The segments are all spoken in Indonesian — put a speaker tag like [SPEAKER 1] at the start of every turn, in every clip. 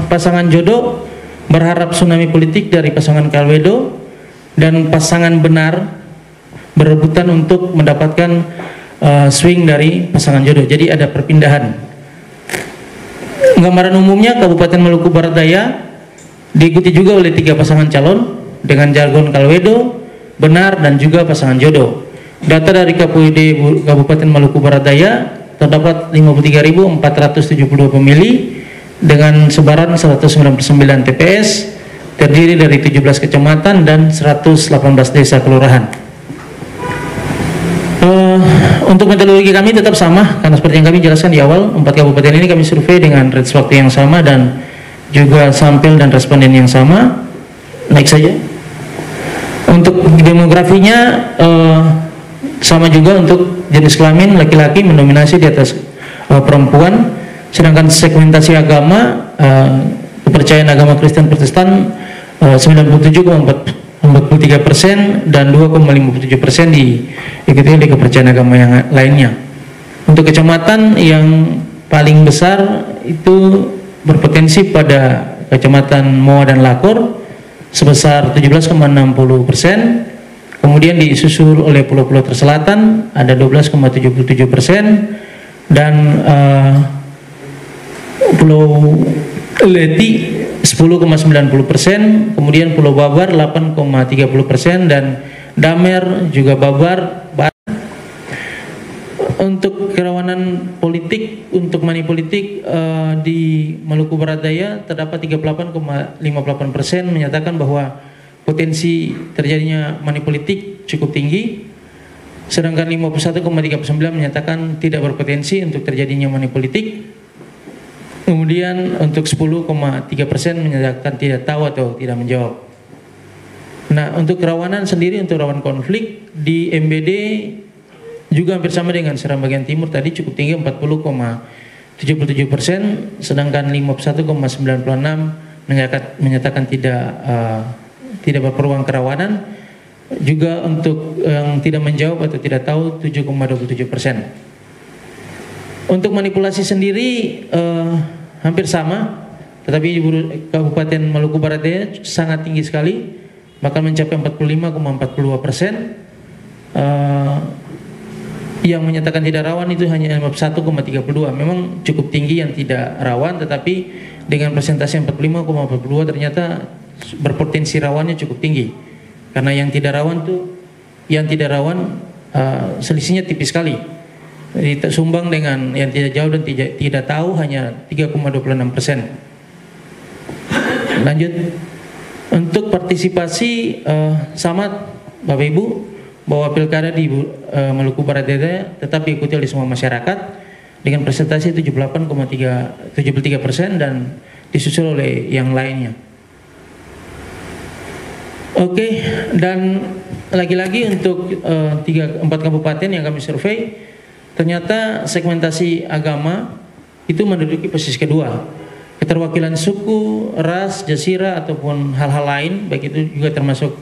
[SPEAKER 1] Pasangan jodoh berharap tsunami politik dari pasangan Kalwedo, dan pasangan benar berebutan untuk mendapatkan swing dari pasangan jodoh. Jadi ada perpindahan. Gambaran umumnya Kabupaten Maluku Barat Daya diikuti juga oleh 3 pasangan calon dengan jargon Kalwedo, benar, dan juga pasangan jodoh. Data dari KPUD Kabupaten Maluku Barat Daya terdapat 53.472 pemilih dengan sebaran 199 TPS, terdiri dari 17 kecamatan dan 118 desa kelurahan. Untuk metodologi kami tetap sama, karena seperti yang kami jelaskan di awal, 4 kabupaten ini kami survei dengan range waktu yang sama dan juga sampel dan responden yang sama. Naik saja. Untuk demografinya sama juga, untuk jenis kelamin laki-laki mendominasi di atas perempuan. Sedangkan segmentasi agama, kepercayaan agama Kristen Protestan 97,43% dan 2,57% diikuti oleh kepercayaan agama yang lainnya. Untuk kecamatan yang paling besar itu berpotensi pada kecamatan Moa dan Lakor sebesar 17,60%. Kemudian disusul oleh Pulau-Pulau Terselatan ada 12,77% dan Pulau Leti 10,90%, kemudian Pulau Babar 8,30% dan Damer juga Babar. Untuk kerawanan politik, untuk money politik di Maluku Barat Daya terdapat 38,58% menyatakan bahwa potensi terjadinya money politik cukup tinggi, sedangkan 51,39% menyatakan tidak berpotensi untuk terjadinya money politik. Kemudian untuk 10,3% menyatakan tidak tahu atau tidak menjawab. Nah, untuk kerawanan sendiri, untuk rawan konflik di MBD juga hampir sama dengan Seram bagian timur tadi, cukup tinggi 40,77%, sedangkan 51,96% menyatakan tidak berpeluang kerawanan. Juga untuk yang tidak menjawab atau tidak tahu 7,27%. Untuk manipulasi sendiri hampir sama, tetapi di Kabupaten Maluku Barat Daya sangat tinggi sekali, bahkan mencapai 45,42%. Yang menyatakan tidak rawan itu hanya 51,32%. Memang cukup tinggi yang tidak rawan, tetapi dengan persentase 45,42% ternyata berpotensi rawannya cukup tinggi. Karena yang tidak rawan selisihnya tipis sekali. Jadi sumbang dengan yang tidak jauh dan tidak tahu hanya 3,26%. Lanjut. Untuk partisipasi sama Bapak Ibu, bahwa pilkada di Maluku Barat Daya tetap diikuti oleh semua masyarakat dengan presentasi 78,73% dan disusul oleh yang lainnya. Oke, dan lagi-lagi untuk 4 kabupaten yang kami survei, ternyata segmentasi agama itu menduduki posisi kedua. Keterwakilan suku, ras, jazirah ataupun hal-hal lain, baik itu juga termasuk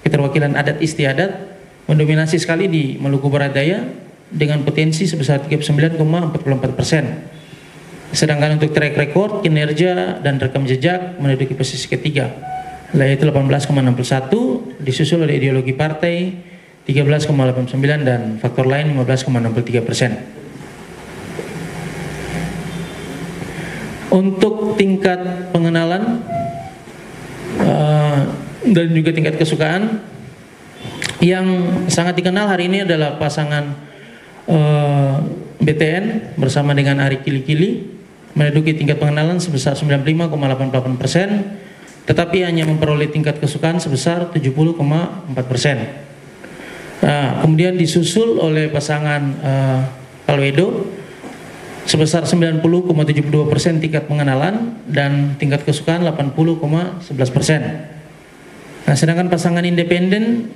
[SPEAKER 1] keterwakilan adat istiadat, mendominasi sekali di Maluku Barat Daya dengan potensi sebesar 39,44%. Sedangkan untuk track record, kinerja dan rekam jejak menduduki posisi ketiga, yaitu 18,61, disusul oleh ideologi partai 13,89 dan faktor lain 15,63%. Untuk tingkat pengenalan dan juga tingkat kesukaan, yang sangat dikenal hari ini adalah pasangan BTN bersama dengan Ari Kili-Kili, menduduki tingkat pengenalan sebesar 95,88%, tetapi hanya memperoleh tingkat kesukaan sebesar 70,4%. Nah, kemudian disusul oleh pasangan Kalwedo sebesar 90,72% tingkat pengenalan dan tingkat kesukaan 80,11%. Nah, sedangkan pasangan independen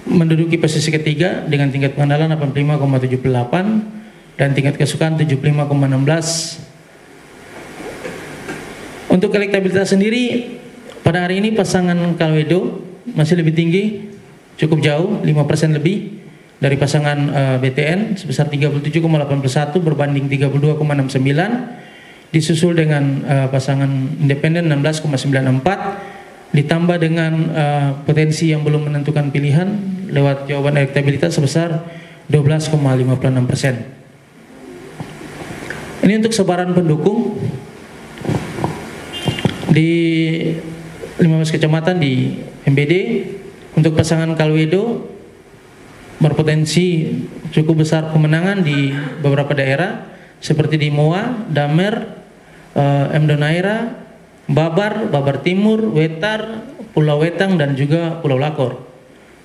[SPEAKER 1] menduduki posisi ketiga dengan tingkat pengenalan 85,78 dan tingkat kesukaan 75,16. Untuk elektabilitas sendiri pada hari ini pasangan Kalwedo masih lebih tinggi, cukup jauh 5% lebih dari pasangan BTN sebesar 37,81 berbanding 32,69, disusul dengan pasangan independen 16,94, ditambah dengan potensi yang belum menentukan pilihan lewat jawaban elektabilitas sebesar 12,56%. Ini untuk sebaran pendukung di 15 kecamatan di MBD. Untuk pasangan Kalwedo berpotensi cukup besar kemenangan di beberapa daerah seperti di Moa, Damer, Mdonaira, Babar, Babar Timur, Wetar, Pulau Wetang, dan juga Pulau Lakor.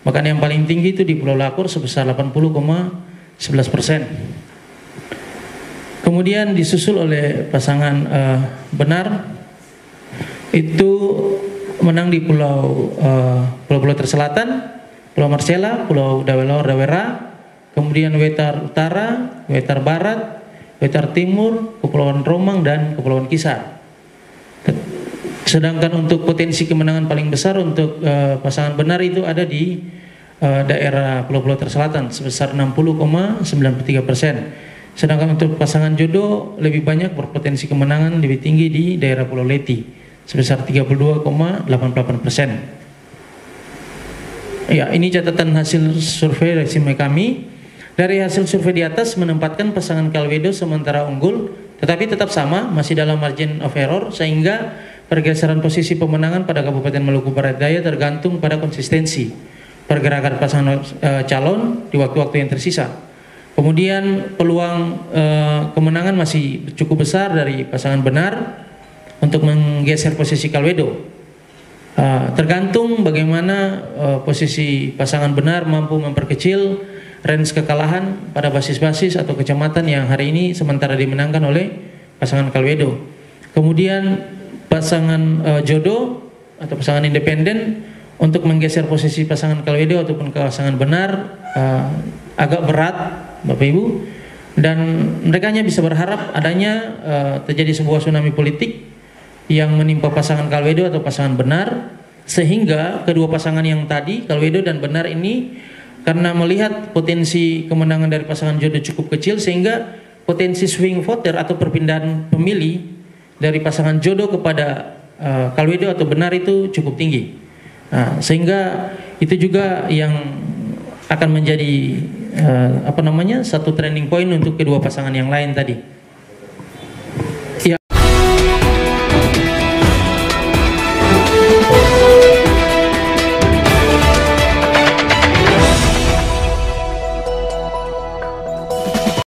[SPEAKER 1] Bahkan yang paling tinggi itu di Pulau Lakor sebesar 80,11%. Kemudian disusul oleh pasangan Benar, itu menang di pulau-pulau terselatan, Pulau Marcela, Pulau Dawera, kemudian Wetar Utara, Wetar Barat, Wetar Timur, Kepulauan Romang, dan Kepulauan Kisar. Sedangkan untuk potensi kemenangan paling besar untuk pasangan Benar itu ada di daerah pulau-pulau terselatan sebesar 60,93%. Sedangkan untuk pasangan Jodoh lebih banyak berpotensi kemenangan lebih tinggi di daerah Pulau Leti sebesar 32,84%. Ya, ini catatan hasil survei resume kami. Dari hasil survei di atas menempatkan pasangan Kalwedo sementara unggul, tetapi tetap sama, masih dalam margin of error, sehingga pergeseran posisi pemenangan pada Kabupaten Maluku Barat Daya tergantung pada konsistensi pergerakan pasangan calon di waktu-waktu yang tersisa. Kemudian peluang kemenangan masih cukup besar dari pasangan Benar untuk menggeser posisi Kalwedo. Tergantung bagaimana posisi pasangan Benar mampu memperkecil range kekalahan pada basis-basis atau kecamatan yang hari ini sementara dimenangkan oleh pasangan Kalwedo. Kemudian pasangan Jodoh atau pasangan independen untuk menggeser posisi pasangan Kalwedo ataupun pasangan Benar agak berat, Bapak Ibu, dan mereka hanya bisa berharap adanya terjadi sebuah tsunami politik yang menimpa pasangan Kalwedo atau pasangan Benar, sehingga kedua pasangan yang tadi, Kalwedo dan Benar ini, karena melihat potensi kemenangan dari pasangan Jodoh cukup kecil, sehingga potensi swing voter atau perpindahan pemilih dari pasangan Jodoh kepada Kalwedo atau Benar itu cukup tinggi. Nah, sehingga itu juga yang akan menjadi satu trending point untuk kedua pasangan yang lain tadi.